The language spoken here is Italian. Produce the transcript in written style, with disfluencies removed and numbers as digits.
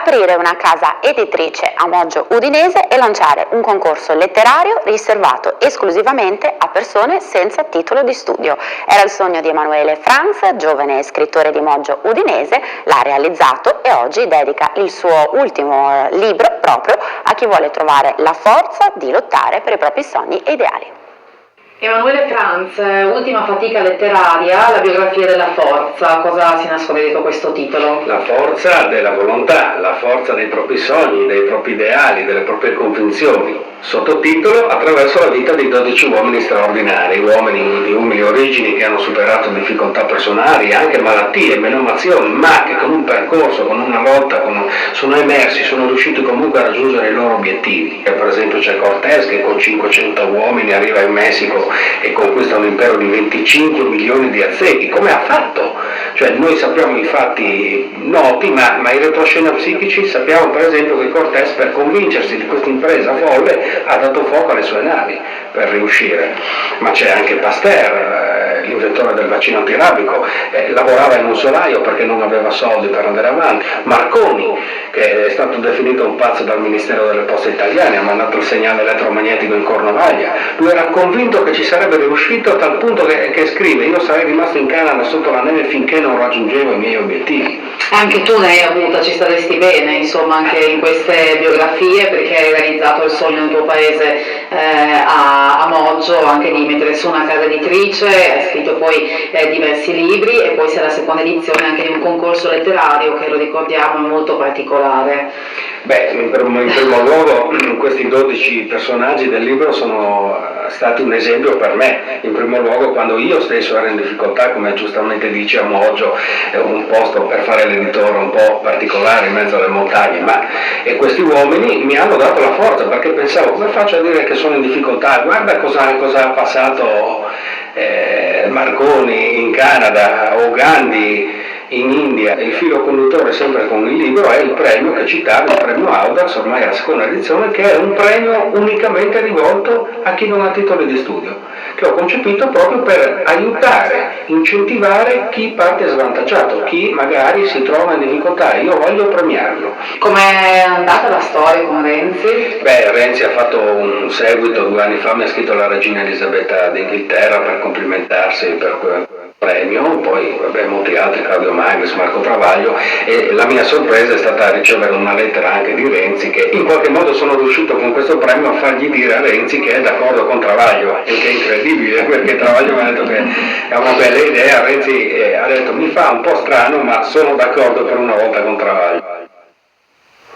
aprire una casa editrice a Moggio Udinese e lanciare un concorso letterario riservato esclusivamente a persone senza titolo di studio. Era il sogno di Emanuele Franz, giovane scrittore di Moggio Udinese, l'ha realizzato e oggi dedica il suo ultimo libro proprio a chi vuole trovare la forza di lottare per i propri sogni e ideali. Emanuele Franz, ultima fatica letteraria, la biografia della forza, cosa si nasconde dietro questo titolo? La forza della volontà, la forza dei propri sogni, dei propri ideali, delle proprie convinzioni. Sottotitolo: attraverso la vita di 12 uomini straordinari, uomini di umili origini che hanno superato difficoltà personali, anche malattie, menomazioni, ma che con un percorso, con una lotta, sono emersi, sono riusciti comunque a raggiungere i loro obiettivi. Per esempio c'è Cortés che con 500 uomini arriva in Messico e conquista un impero di 25 milioni di aztechi. Come ha fatto? Cioè, noi sappiamo i fatti noti, ma i retroscena psichici sappiamo per esempio che Cortés, per convincersi di questa impresa folle, ha dato fuoco alle sue navi per riuscire. Ma c'è anche Pasteur, l'inventore del vaccino antirabico, lavorava in un solaio perché non aveva soldi per andare avanti. Marconi, che è stato definito un pazzo dal Ministero delle Poste Italiane, ha mandato il segnale elettromagnetico in Cornovaglia. Lui era convinto che ci sarebbe riuscito a tal punto che scrive: io sarei rimasto in Canada sotto la neve finché non raggiungevo i miei obiettivi. Anche tu ne hai avuta, ci staresti bene, insomma, anche in queste biografie, perché hai realizzato il sogno nel tuo paese a Moggio, anche di mettere su una casa editrice, hai scritto poi diversi libri e poi sei la seconda edizione anche di un concorso letterario che, lo ricordiamo, è molto particolare. Beh, in primo luogo questi 12 personaggi del libro sono stati un esempio per me. In primo luogo, quando io stesso ero in difficoltà, come giustamente dice, a Moggio, un posto per fare l'editore un po' particolare in mezzo alle montagne, e questi uomini mi hanno dato la forza, perché pensavo: come faccio a dire che sono in difficoltà? Guarda cosa ha passato Marconi in Canada o Gandhi in India. Il filo conduttore sempre con il libro è il premio che citava, il premio Audax, ormai è la seconda edizione, che è un premio unicamente rivolto a chi non ha titoli di studio, che ho concepito proprio per aiutare, incentivare chi parte svantaggiato, chi magari si trova in difficoltà. Io voglio premiarlo. Com'è andata la storia con Renzi? Beh, Renzi ha fatto un seguito 2 anni fa, mi ha scritto la regina Elisabetta d'Inghilterra per complimentarsi per quel premio, poi molti altri, Claudio Magris, Marco Travaglio, e la mia sorpresa è stata ricevere una lettera anche di Renzi, che in qualche modo sono riuscito con questo premio a fargli dire a Renzi che è d'accordo con Travaglio, il che è incredibile, perché Travaglio mi ha detto che è una bella idea. Renzi ha detto: mi fa un po' strano, ma sono d'accordo per una volta con Travaglio.